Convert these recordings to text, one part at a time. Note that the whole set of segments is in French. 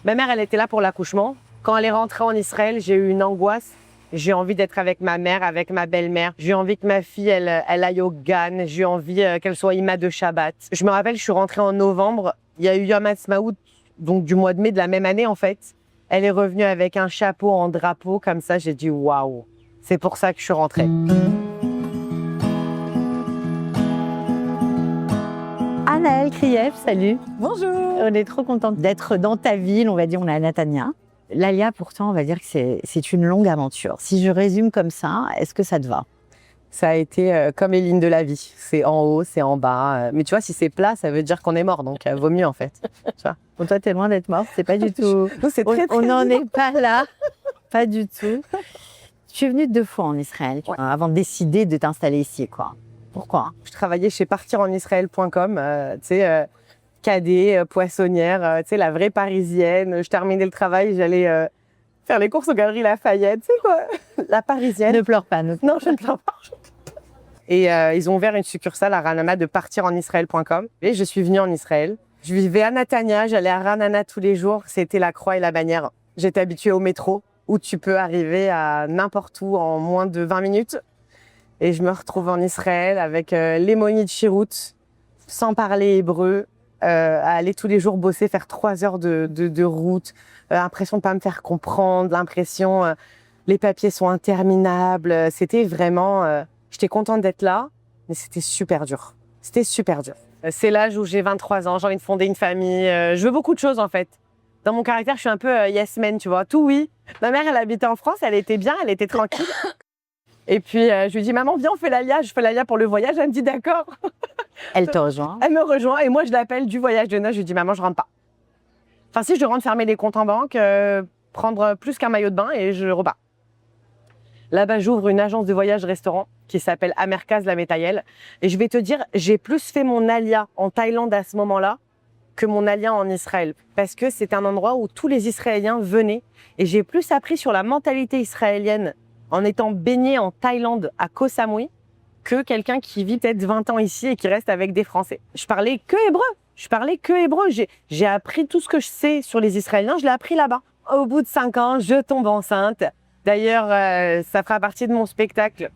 Ma mère, elle était là pour l'accouchement. Quand elle est rentrée en Israël, j'ai eu une angoisse. J'ai envie d'être avec ma mère, avec ma belle-mère. J'ai envie que ma fille, elle aille au GAN. J'ai envie qu'elle soit Ima de Shabbat. Je me rappelle, je suis rentrée en novembre. Il y a eu Yom Ha'atzmaout, donc du mois de mai de la même année, en fait. Elle est revenue avec un chapeau en drapeau, comme ça. J'ai dit, waouh, c'est pour ça que je suis rentrée. Anaëlle Krief, salut. Bonjour. On est trop contente d'être dans ta ville, on va dire, on est à Natania. L'Alia, pourtant, on va dire que c'est une longue aventure. Si je résume comme ça, est-ce que ça te va? Ça a été comme les lignes de la vie. C'est en haut, c'est en bas. Mais tu vois, si c'est plat, ça veut dire qu'on est mort. Donc, vaut mieux, en fait. Tu vois. Pour toi, t'es loin d'être morte, c'est pas du tout. Nous, c'est très, très On n'en dur. est pas là, pas du tout. Tu es venue 2 fois en Israël avant de décider de t'installer ici, quoi. Pourquoi? Je travaillais chez partirenisraël.com, tu sais, cadet, poissonnière, tu sais, la vraie parisienne. Je terminais le travail, j'allais faire les courses aux Galeries Lafayette, tu sais quoi, la parisienne. Ne pleure pas, Non, je ne pleure pas. Et ils ont ouvert une succursale à Ranana de partirenisraël.com. Et je suis venue en Israël. Je vivais à Natania, j'allais à Ranana tous les jours. C'était la croix et la bannière. J'étais habituée au métro, où tu peux arriver à n'importe où en moins de 20 minutes. Et je me retrouve en Israël avec les monies de Chirout, sans parler hébreu, à aller tous les jours bosser, faire 3 heures de route, l'impression de pas me faire comprendre, l'impression les papiers sont interminables. C'était vraiment, j'étais contente d'être là, mais c'était super dur. C'était super dur. C'est l'âge où j'ai 23 ans, j'ai envie de fonder une famille. Je veux beaucoup de choses en fait. Dans mon caractère, je suis un peu yes man, tu vois. Tout oui. Ma mère, elle habitait en France, elle était bien, elle était tranquille. Et puis, je lui dis, maman, viens, on fait l'Alia. Je fais l'Alia pour le voyage. Elle me dit, d'accord. Elle te rejoint. Elle me rejoint et moi, je l'appelle du voyage de noces. Je lui dis, maman, je rentre pas. Enfin, si je rentre, fermer les comptes en banque, prendre plus qu'un maillot de bain et je repars. Là-bas, j'ouvre une agence de voyage-restaurant qui s'appelle Amerkaz La Métaïel. Et je vais te dire, j'ai plus fait mon Alia en Thaïlande à ce moment-là que mon Alia en Israël. Parce que c'est un endroit où tous les Israéliens venaient. Et j'ai plus appris sur la mentalité israélienne en étant baignée en Thaïlande à Koh Samui que quelqu'un qui vit peut-être 20 ans ici et qui reste avec des Français. Je parlais que hébreu. J'ai appris tout ce que je sais sur les Israéliens, je l'ai appris là-bas. Au bout de 5 ans, je tombe enceinte. D'ailleurs, ça fera partie de mon spectacle.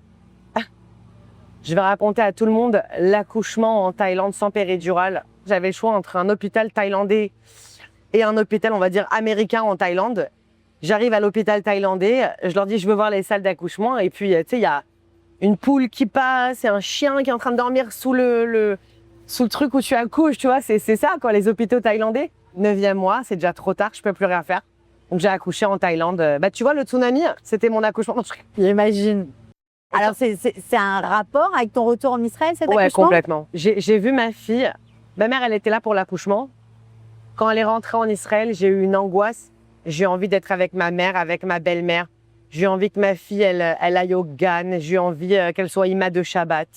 Je vais raconter à tout le monde l'accouchement en Thaïlande sans péridurale. J'avais le choix entre un hôpital thaïlandais et un hôpital, on va dire, américain en Thaïlande. J'arrive à l'hôpital thaïlandais, je leur dis je veux voir les salles d'accouchement et puis tu sais il y a une poule qui passe, et un chien qui est en train de dormir sous le truc où tu accouches, tu vois, c'est ça quoi les hôpitaux thaïlandais. 9e mois, c'est déjà trop tard, je peux plus rien faire. Donc j'ai accouché en Thaïlande. Bah tu vois le tsunami, c'était mon accouchement. J'imagine. Alors c'est un rapport avec ton retour en Israël, cet accouchement? Ouais, complètement. J'ai vu ma fille, ma mère elle était là pour l'accouchement. Quand elle est rentrée en Israël, j'ai eu une angoisse. J'ai envie d'être avec ma mère, avec ma belle-mère. J'ai envie que ma fille, elle aille au GAN. J'ai envie qu'elle soit Ima de Shabbat.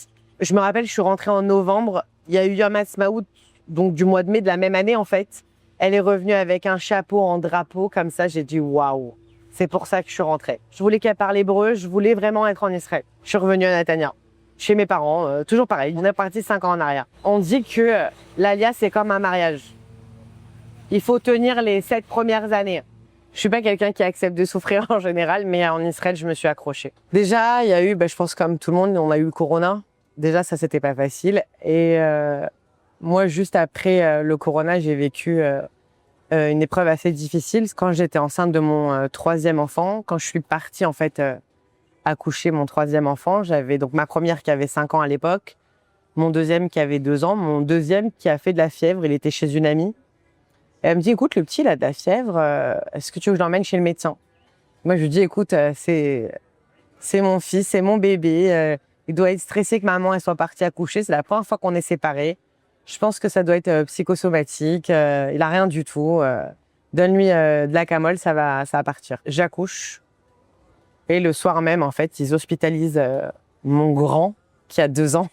Je me rappelle, je suis rentrée en novembre. Il y a eu Yom Ha'atzmaout, donc du mois de mai de la même année, en fait. Elle est revenue avec un chapeau en drapeau, comme ça. J'ai dit, waouh, c'est pour ça que je suis rentrée. Je voulais qu'elle parle hébreu. Je voulais vraiment être en Israël. Je suis revenue à Natania, chez mes parents. Toujours pareil. On est parti 5 ans en arrière. On dit que l'Alia, c'est comme un mariage. Il faut tenir les 7 premières années. Je suis pas quelqu'un qui accepte de souffrir en général, mais en Israël, je me suis accrochée. Déjà, il y a eu, je pense comme tout le monde, on a eu le corona. Déjà, ça, c'était pas facile. Et moi, juste après le corona, j'ai vécu une épreuve assez difficile. Quand j'étais enceinte de mon 3e enfant, quand je suis partie en fait accoucher mon 3e enfant, j'avais donc ma première qui avait 5 ans à l'époque, mon 2e qui avait 2 ans, mon 2e qui a fait de la fièvre, il était chez une amie. Et elle me dit, écoute, le petit, il a de la fièvre, est-ce que tu veux que je l'emmène chez le médecin? Moi, je lui dis, écoute, c'est mon fils, c'est mon bébé, il doit être stressé que maman elle soit partie accoucher, c'est la première fois qu'on est séparés. Je pense que ça doit être psychosomatique, il a rien du tout. Donne-lui de la camole, ça va partir. J'accouche, et le soir même, en fait, ils hospitalisent mon grand, qui a 2 ans,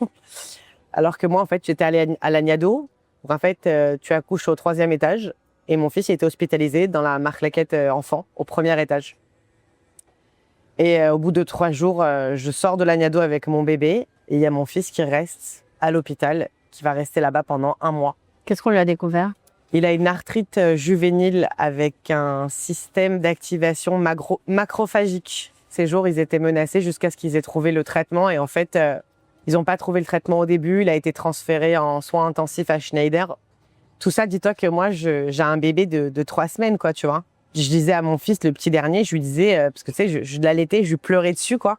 alors que moi, en fait, j'étais allée à l'Agnado. Donc en fait, tu accouches au 3e étage et mon fils il était hospitalisé dans la Marlaquette enfant au 1er étage. Et au bout de 3 jours, je sors de l'Agnado avec mon bébé et il y a mon fils qui reste à l'hôpital, qui va rester là-bas pendant 1 mois. Qu'est-ce qu'on lui a découvert? Il a une arthrite juvénile avec un système d'activation macrophagique. Ces jours, ils étaient menacés jusqu'à ce qu'ils aient trouvé le traitement. Et en fait, ils n'ont pas trouvé le traitement au début. Il a été transféré en soins intensifs à Schneider. Tout ça, dis-toi que moi, j'ai un bébé de 3 semaines, quoi, tu vois. Je disais à mon fils, le petit dernier, je lui disais, parce que tu sais, je l'allaitais, je lui pleurais dessus, quoi.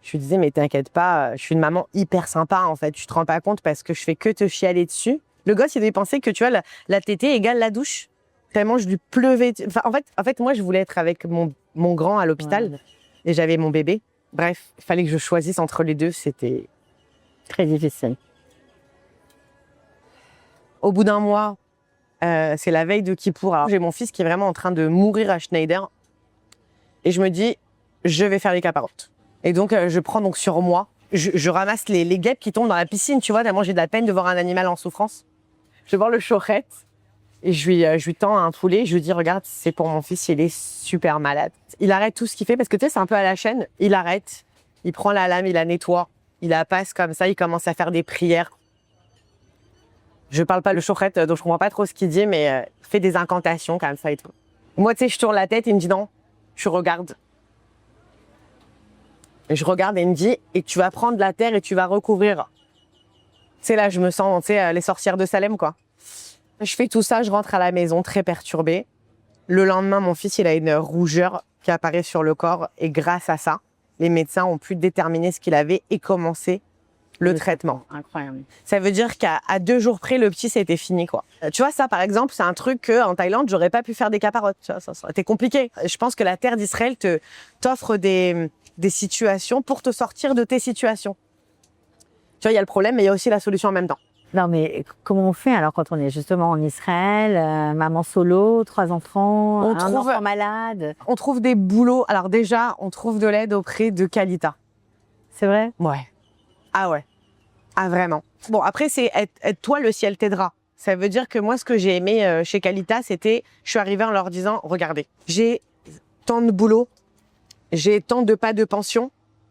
Je lui disais, mais t'inquiète pas, je suis une maman hyper sympa, en fait. Tu te rends pas compte parce que je fais que te chialer dessus. Le gosse, il devait penser que, tu vois, la tétée égale la douche. Tellement je lui pleuvais. Enfin, en fait, moi, je voulais être avec mon grand à l'hôpital. Ouais. Et j'avais mon bébé. Bref, il fallait que je choisisse entre les deux. C'était très difficile. Au bout d'un mois, c'est la veille de Kippour. Alors, j'ai mon fils qui est vraiment en train de mourir à Schneider. Et je me dis, je vais faire les caparottes. Et donc, je prends donc sur moi. Je ramasse les guêpes qui tombent dans la piscine. Tu vois, tellement j'ai de la peine de voir un animal en souffrance. Je vais voir le chorette. Et je lui tends un poulet, je lui dis, regarde, c'est pour mon fils, il est super malade. Il arrête tout ce qu'il fait, parce que tu sais, c'est un peu à la chaîne. Il arrête, il prend la lame, il la nettoie, il la passe comme ça, il commence à faire des prières. Je parle pas le chorette, donc je comprends pas trop ce qu'il dit, mais il fait des incantations comme ça et tout. Moi, tu sais, je tourne la tête, il me dit non, tu regardes. Et je regarde et il me dit, et tu vas prendre la terre et tu vas recouvrir. Tu sais, là, je me sens, tu sais, les sorcières de Salem, quoi. Je fais tout ça, je rentre à la maison très perturbée. Le lendemain, mon fils, il a une rougeur qui apparaît sur le corps. Et grâce à ça, les médecins ont pu déterminer ce qu'il avait et commencer le traitement. Incroyable. Ça veut dire qu'à 2 jours près, le petit, c'était fini, quoi. Tu vois, ça, par exemple, c'est un truc qu'en Thaïlande, j'aurais pas pu faire des caparottes. Tu vois, ça aurait été compliqué. Je pense que la terre d'Israël t'offre des situations pour te sortir de tes situations. Tu vois, il y a le problème, mais il y a aussi la solution en même temps. Non, mais comment on fait alors quand on est justement en Israël, maman solo, 3 enfants, un enfant malade? On trouve des boulots. Alors déjà, on trouve de l'aide auprès de Kalita. C'est vrai? Ouais. Ah ouais. Ah vraiment. Bon, après, c'est être toi, le ciel t'aidera. Ça veut dire que moi, ce que j'ai aimé chez Kalita, c'était, je suis arrivée en leur disant, regardez, j'ai tant de boulot, j'ai tant de pas de pension.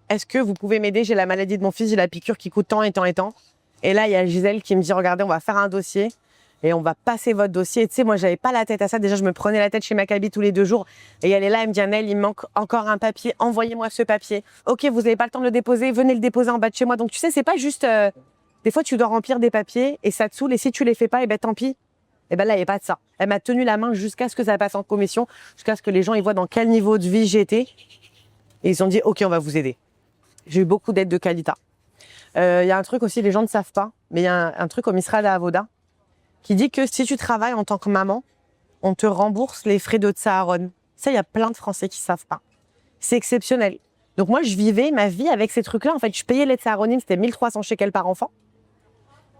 Est-ce que vous pouvez m'aider? J'ai la maladie de mon fils, j'ai la piqûre qui coûte tant et tant et tant. Et là, il y a Gisèle qui me dit, regardez, on va faire un dossier et on va passer votre dossier. Et tu sais, moi, j'avais pas la tête à ça. Déjà, je me prenais la tête chez Maccabi tous les 2 jours. Et elle est là, elle me dit, Annelle, il me manque encore un papier. Envoyez-moi ce papier. Ok, vous n'avez pas le temps de le déposer. Venez le déposer en bas de chez moi. Donc, tu sais, c'est pas juste... des fois, tu dois remplir des papiers et ça te saoule. Et si tu les fais pas, eh ben, tant pis. Eh ben là, il n'y a pas de ça. Elle m'a tenu la main jusqu'à ce que ça passe en commission, jusqu'à ce que les gens ils voient dans quel niveau de vie j'étais. Et ils ont dit, ok, on va vous aider. J'ai eu beaucoup d'aide de Kalita. Y a un truc aussi, les gens ne savent pas, mais il y a un truc au Misrad Avoda qui dit que si tu travailles en tant que maman, on te rembourse les frais de Tsaharon. Ça, il y a plein de Français qui savent pas. C'est exceptionnel. Donc moi, je vivais ma vie avec ces trucs-là. En fait, je payais les Tsaharonim, c'était 1300 shekels par enfant,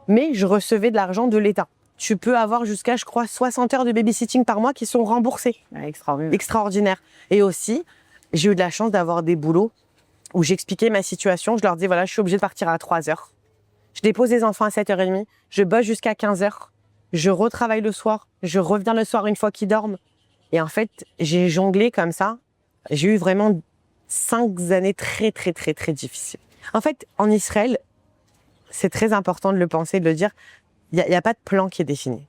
mais je recevais de l'argent de l'État. Tu peux avoir jusqu'à, je crois, 60 heures de babysitting par mois qui sont remboursées. Extraordinaire. Extraordinaire. Et aussi, j'ai eu de la chance d'avoir des boulots où j'expliquais ma situation. Je leur disais, voilà, je suis obligée de partir à 3 heures. Je dépose les enfants à 7h30. Je bosse jusqu'à 15h. Je retravaille le soir. Je reviens le soir une fois qu'ils dorment. Et en fait, j'ai jonglé comme ça. J'ai eu vraiment 5 années très, très, très, très difficiles. En fait, en Israël, c'est très important de le penser, de le dire, il n'y a pas de plan qui est défini.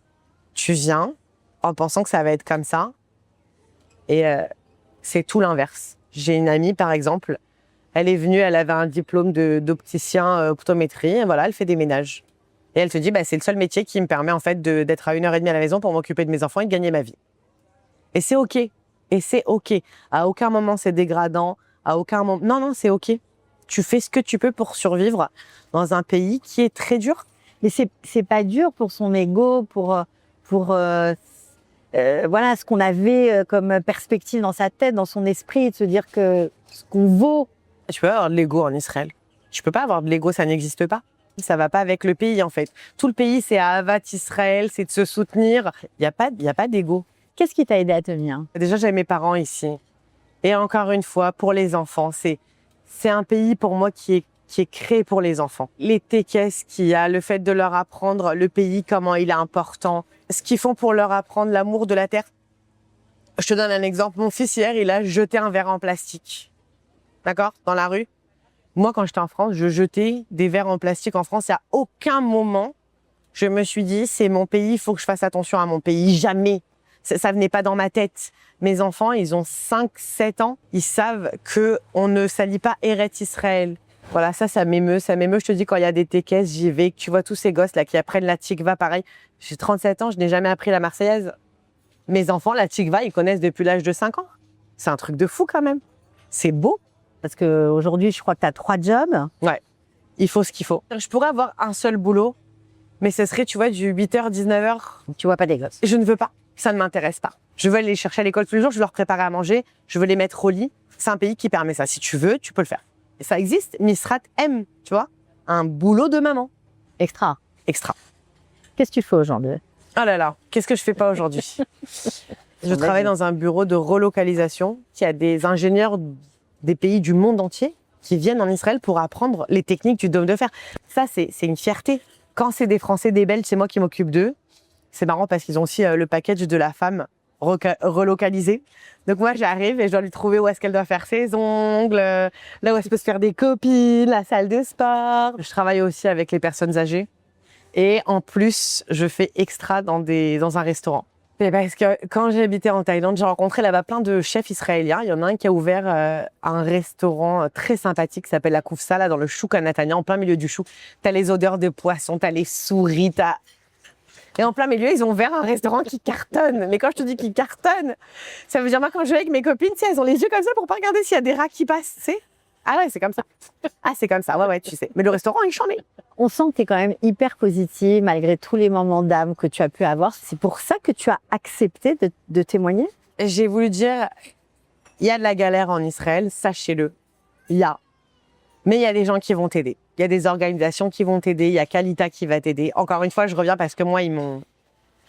Tu viens en pensant que ça va être comme ça. Et c'est tout l'inverse. J'ai une amie, par exemple, elle est venue, elle avait un diplôme d'opticien optométrie, voilà, elle fait des ménages. Et elle te dit, bah, c'est le seul métier qui me permet en fait d'être à 1h30 à la maison pour m'occuper de mes enfants et de gagner ma vie. Et c'est OK. Et c'est OK. À aucun moment c'est dégradant, à aucun moment... Non, c'est OK. Tu fais ce que tu peux pour survivre dans un pays qui est très dur. Mais c'est pas dur pour son ego, pour voilà, ce qu'on avait comme perspective dans sa tête, dans son esprit, de se dire que ce qu'on vaut. Tu peux avoir de l'ego en Israël. Tu peux pas avoir de l'ego, ça n'existe pas. Ça va pas avec le pays, en fait. Tout le pays, c'est Ahavat Israël, c'est de se soutenir. Il y a pas d'ego. Qu'est-ce qui t'a aidé à tenir? Déjà, j'avais mes parents ici. Et encore une fois, pour les enfants, c'est un pays pour moi qui est créé pour les enfants. Les tékesses qu'il y a, le fait de leur apprendre le pays, comment il est important, ce qu'ils font pour leur apprendre l'amour de la terre. Je te donne un exemple. Mon fils, hier, il a jeté un verre en plastique. D'accord? Dans la rue. Moi, quand j'étais en France, je jetais des verres en plastique en France. Et à aucun moment, Je me suis dit, c'est mon pays, il faut que je fasse attention à mon pays. Jamais. Ça venait pas dans ma tête. Mes enfants, ils ont 5-7 ans. Ils savent qu'on ne salit pas Eretz Israël. Voilà, ça m'émeut. Ça m'émeut, je te dis, quand il y a des tékès, j'y vais. Que tu vois tous ces gosses là qui apprennent la tikva, pareil. J'ai 37 ans, je n'ai jamais appris la Marseillaise. Mes enfants, la tikva, ils connaissent depuis l'âge de 5 ans. C'est un truc de fou quand même. C'est beau. Parce qu'aujourd'hui, je crois que tu as 3 jobs. Ouais, il faut ce qu'il faut. Je pourrais avoir un seul boulot, mais ce serait, tu vois, du 8h, 19h. Tu vois pas des gosses. Je ne veux pas. Ça ne m'intéresse pas. Je veux aller les chercher à l'école tous les jours, je veux leur préparer à manger, je veux les mettre au lit. C'est un pays qui permet ça. Si tu veux, tu peux le faire. Et ça existe. Misrat aime, tu vois, un boulot de maman. Extra. Extra. Qu'est-ce que tu fais aujourd'hui? Oh là là, qu'est-ce que je fais pas aujourd'hui? Je travaille dans un bureau de relocalisation. Il y a des ingénieurs des pays du monde entier qui viennent en Israël pour apprendre les techniques du dôme de fer. Ça, c'est une fierté. Quand c'est des Français, des Belges, c'est moi qui m'occupe d'eux. C'est marrant parce qu'ils ont aussi le package de la femme relocalisée. Donc moi, j'arrive et je dois lui trouver où est-ce qu'elle doit faire ses ongles, là où elle peut se faire des copines, la salle de sport. Je travaille aussi avec les personnes âgées. Et en plus, je fais extra dans un restaurant. C'est parce que quand j'ai habité en Thaïlande, j'ai rencontré là-bas plein de chefs israéliens. Il y en a un qui a ouvert un restaurant très sympathique qui s'appelle la Koufsa, là, dans le chouk à Natania, en plein milieu du chouk. T'as les odeurs de poisson, t'as les souris, Et en plein milieu, ils ont ouvert un restaurant qui cartonne. Mais quand je te dis qu'il cartonne, ça veut dire, moi, quand je vais avec mes copines, tu sais, elles ont les yeux comme ça pour pas regarder s'il y a des rats qui passent, tu sais. Ah ouais, c'est comme ça. Ah, c'est comme ça, ouais, tu sais. Mais le restaurant, il chambé. On sent que tu es quand même hyper positive malgré tous les moments d'âme que tu as pu avoir. C'est pour ça que tu as accepté de témoigner? J'ai voulu dire, il y a de la galère en Israël, sachez-le. Il y a. Mais il y a des gens qui vont t'aider. Il y a des organisations qui vont t'aider. Il y a Kalita qui va t'aider. Encore une fois, je reviens parce que moi, ils m'ont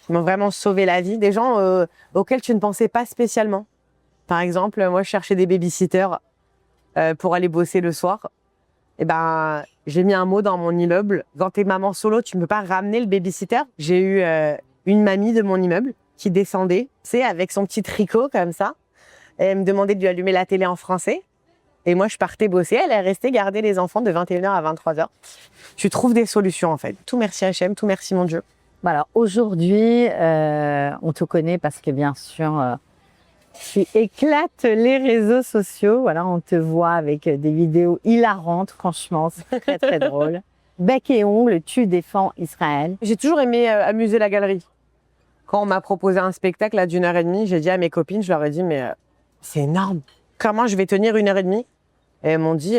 vraiment sauvé la vie. Des gens auxquels tu ne pensais pas spécialement. Par exemple, moi, je cherchais des babysitters pour aller bosser le soir. Eh ben, j'ai mis un mot dans mon immeuble. Quand t'es maman solo, tu ne peux pas ramener le babysitter. J'ai eu une mamie de mon immeuble qui descendait, tu sais, avec son petit tricot comme ça. Et elle me demandait de lui allumer la télé en français. Et moi, je partais bosser. Elle est restée garder les enfants de 21h à 23h. Tu trouves des solutions, en fait. Tout merci Hachem, tout merci mon Dieu. Alors, aujourd'hui, on te connaît parce que, bien sûr, tu éclates les réseaux sociaux. Voilà, on te voit avec des vidéos hilarantes. Franchement, c'est très, très drôle. Bec et ongles, tu défends Israël. J'ai toujours aimé amuser la galerie. Quand on m'a proposé un spectacle à d'1h30, j'ai dit à mes copines, je leur ai dit, mais c'est énorme. Comment je vais tenir 1h30? Et elles m'ont dit,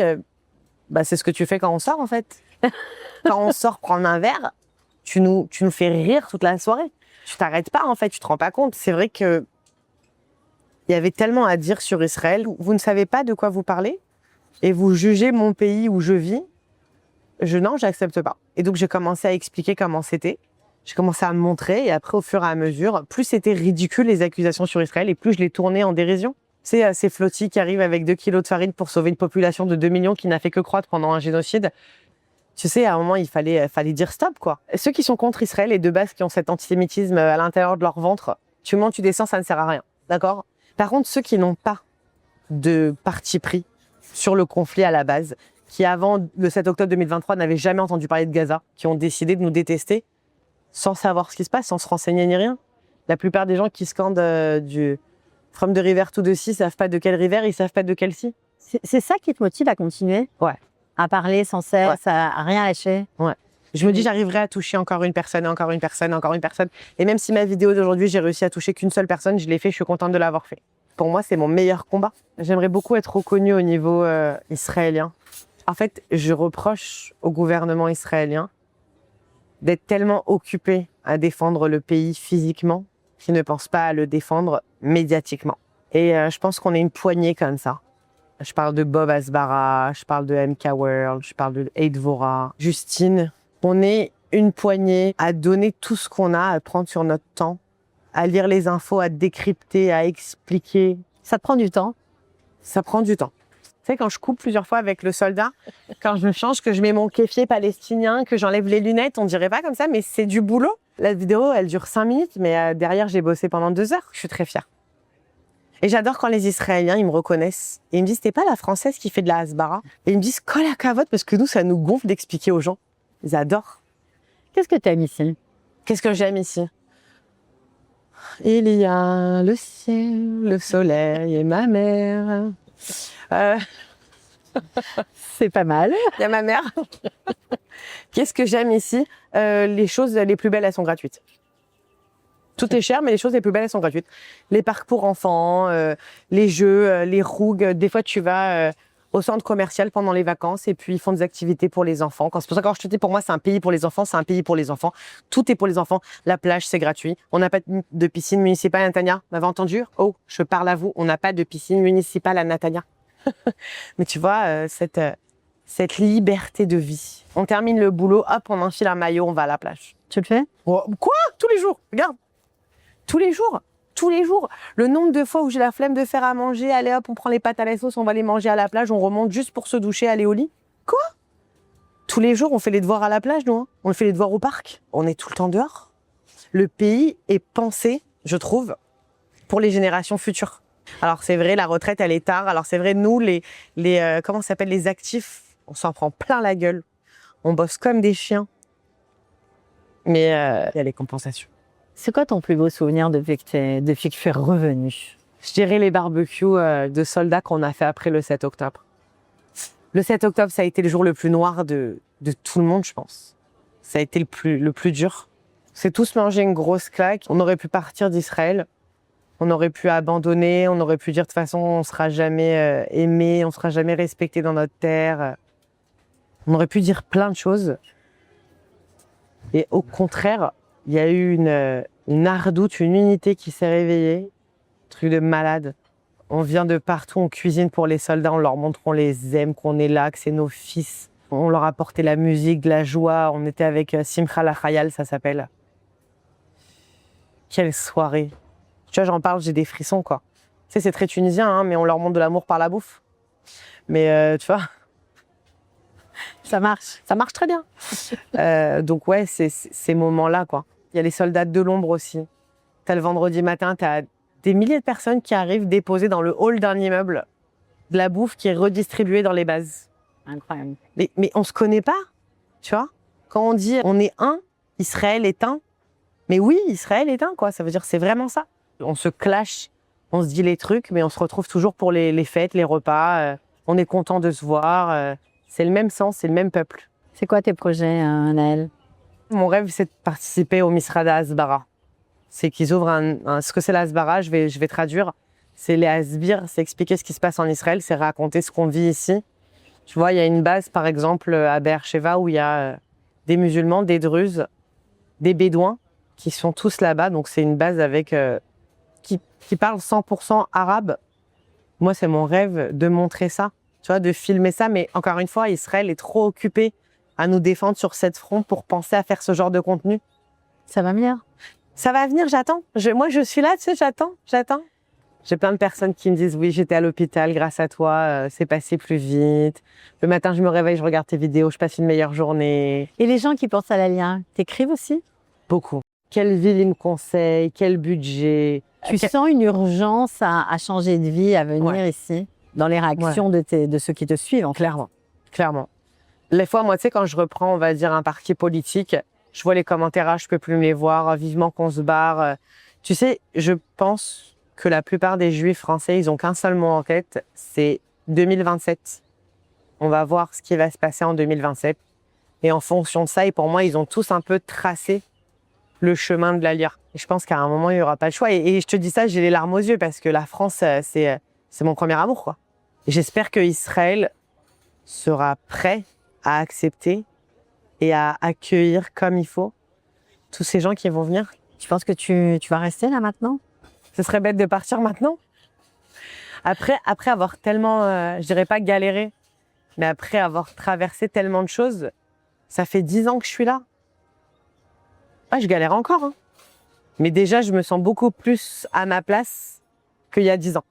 c'est ce que tu fais quand on sort, en fait. Quand on sort prendre un verre, tu nous fais rire toute la soirée. Tu t'arrêtes pas, en fait, tu te rends pas compte. C'est vrai que il y avait tellement à dire sur Israël. Vous ne savez pas de quoi vous parlez et vous jugez mon pays où je vis. Non, j'accepte pas. Et donc, j'ai commencé à expliquer comment c'était. J'ai commencé à me montrer et après, au fur et à mesure, plus c'était ridicule les accusations sur Israël et plus je les tournais en dérision. C'est ces flottis qui arrivent avec 2 kilos de farine pour sauver une population de 2 millions qui n'a fait que croître pendant un génocide. Tu sais, à un moment, il fallait dire stop, quoi. Ceux qui sont contre Israël et de base qui ont cet antisémitisme à l'intérieur de leur ventre, tu montes, tu descends, ça ne sert à rien. D'accord? Par contre, ceux qui n'ont pas de parti pris sur le conflit à la base, qui avant le 7 octobre 2023 n'avaient jamais entendu parler de Gaza, qui ont décidé de nous détester sans savoir ce qui se passe, sans se renseigner ni rien. La plupart des gens qui scandent du From the river to the sea, ils savent pas de quelle rivière, ils savent pas de quelle sea. C'est ça qui te motive à continuer? Ouais. À parler sans cesse, à rien lâcher? Ouais. Je me dis, j'arriverai à toucher encore une personne, encore une personne, encore une personne. Et même si ma vidéo d'aujourd'hui, j'ai réussi à toucher qu'une seule personne, je l'ai fait, je suis contente de l'avoir fait. Pour moi, c'est mon meilleur combat. J'aimerais beaucoup être reconnue au niveau israélien. En fait, je reproche au gouvernement israélien d'être tellement occupé à défendre le pays physiquement qu'il ne pense pas à le défendre médiatiquement. Et je pense qu'on est une poignée comme ça. Je parle de Bob Asbara, je parle de MK World, je parle de Eidvora, Justine. On est une poignée à donner tout ce qu'on a, à prendre sur notre temps, à lire les infos, à décrypter, à expliquer. Ça te prend du temps? Ça prend du temps. Tu sais, quand je coupe plusieurs fois avec le soldat, quand je me change, que je mets mon kéfier palestinien, que j'enlève les lunettes, on dirait pas comme ça, mais c'est du boulot. La vidéo, elle dure 5 minutes, mais derrière, j'ai bossé pendant 2 heures. Je suis très fière. Et j'adore quand les Israéliens, ils me reconnaissent. Et ils me disent, t'es pas la Française qui fait de la hasbara? Et ils me disent, colle à cavote, parce que nous, ça nous gonfle d'expliquer aux gens. Ils adorent. Qu'est-ce que tu aimes ici? Qu'est-ce que j'aime ici? Il y a le ciel, le soleil et ma mère. C'est pas mal. Il y a ma mère. Qu'est-ce que j'aime ici? Les choses les plus belles, elles sont gratuites. Tout est cher, mais les choses les plus belles, elles sont gratuites. Les parcs pour enfants, les jeux, les rougues. Des fois, tu vas au centre commercial pendant les vacances et puis ils font des activités pour les enfants. C'est pour ça que quand je te dis, pour moi, c'est un pays pour les enfants, c'est un pays pour les enfants. Tout est pour les enfants. La plage, c'est gratuit. On n'a pas de piscine municipale à Natania. Vous m'avez entendu? Oh, je parle à vous. On n'a pas de piscine municipale à Natania. Mais tu vois, cette liberté de vie. On termine le boulot, hop, on enfile un maillot, on va à la plage. Tu le fais? Oh, quoi? Tous les jours, regarde. Tous les jours. Tous les jours. Le nombre de fois où j'ai la flemme de faire à manger, allez hop, on prend les pâtes à la sauce, on va les manger à la plage, on remonte juste pour se doucher, aller au lit. Quoi? Tous les jours, on fait les devoirs à la plage, nous. Hein. On fait les devoirs au parc. On est tout le temps dehors. Le pays est pensé, je trouve, pour les générations futures. Alors c'est vrai, la retraite, elle est tard. Alors c'est vrai, nous, comment ça s'appelle, les actifs, on s'en prend plein la gueule. On bosse comme des chiens. Mais il y a les compensations. C'est quoi ton plus beau souvenir depuis que tu es revenu? Je dirais les barbecues de soldats qu'on a fait après le 7 octobre. Le 7 octobre, ça a été le jour le plus noir de tout le monde, je pense. Ça a été le plus dur. C'est tous mangé une grosse claque. On aurait pu partir d'Israël. On aurait pu abandonner. On aurait pu dire de toute façon, on ne sera jamais aimé, on ne sera jamais respecté dans notre terre. On aurait pu dire plein de choses. Et au contraire, il y a eu une ardoute, une unité qui s'est réveillée. Truc de malade. On vient de partout, on cuisine pour les soldats, on leur montre qu'on les aime, qu'on est là, que c'est nos fils. On leur a apporté la musique, de la joie. On était avec Simcha Lachayal, ça s'appelle. Quelle soirée. Tu vois, j'en parle, j'ai des frissons, quoi. Tu sais, c'est très tunisien, hein, mais on leur montre de l'amour par la bouffe. Mais tu vois, Ça marche. ça marche très bien. Donc ouais, c'est ces moments-là, quoi. Il y a les soldats de l'ombre aussi. T'as le vendredi matin, t'as des milliers de personnes qui arrivent déposer dans le hall d'un immeuble de la bouffe qui est redistribuée dans les bases. Incroyable. Mais on se connaît pas, tu vois. Quand on dit on est un, Israël est un. Mais oui, Israël est un, quoi. Ça veut dire c'est vraiment ça. On se clash, on se dit les trucs, mais on se retrouve toujours pour les fêtes, les repas. On est content de se voir. C'est le même sens, c'est le même peuple. C'est quoi tes projets, Naël? Mon rêve, c'est de participer au Misrada Hasbara. C'est qu'ils ouvrent ce que c'est la Hasbara, je vais traduire. C'est les Hasbir, c'est expliquer ce qui se passe en Israël, c'est raconter ce qu'on vit ici. Tu vois, il y a une base, par exemple, à Be'er-Sheva, où il y a des musulmans, des druzes, des bédouins, qui sont tous là-bas. Donc, c'est une base avec qui parle 100% arabe. Moi, c'est mon rêve de montrer ça, tu vois, de filmer ça. Mais encore une fois, Israël est trop occupé à nous défendre sur cette front pour penser à faire ce genre de contenu. Ça va venir? Ça va venir, j'attends. Moi, je suis là, tu sais, j'attends. J'ai plein de personnes qui me disent « Oui, j'étais à l'hôpital grâce à toi, c'est passé plus vite. Le matin, je me réveille, je regarde tes vidéos, je passe une meilleure journée. » Et les gens qui pensent à l'Alien, t'écrivent aussi? Beaucoup. Quelle ville ils me conseillent, quel budget. Tu sens une urgence à changer de vie, à venir ici, dans les réactions de ceux qui te suivent, en fait. Clairement. Les fois, moi, tu sais, quand je reprends, on va dire, un parti politique, je vois les commentaires, ah, je peux plus me les voir, vivement qu'on se barre. Tu sais, je pense que la plupart des Juifs français, ils ont qu'un seul mot en tête, c'est 2027. On va voir ce qui va se passer en 2027. Et en fonction de ça, et pour moi, ils ont tous un peu tracé le chemin de l'Alia. Et je pense qu'à un moment, il n'y aura pas le choix. Et je te dis ça, j'ai les larmes aux yeux, parce que la France, c'est mon premier amour, quoi. Et j'espère que Israël sera prêt à accepter et à accueillir comme il faut tous ces gens qui vont venir. Tu penses que tu vas rester là maintenant? Ce serait bête de partir maintenant. Après avoir tellement, je dirais pas galéré, mais après avoir traversé tellement de choses, ça fait 10 ans que je suis là. Ouais, je galère encore, hein. Mais déjà, je me sens beaucoup plus à ma place qu'il y a 10 ans.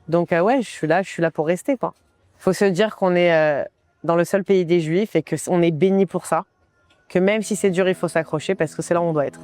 Donc ouais, je suis là pour rester, quoi. Faut se dire qu'on est dans le seul pays des Juifs et qu'on est béni pour ça. Que même si c'est dur, il faut s'accrocher parce que c'est là où on doit être.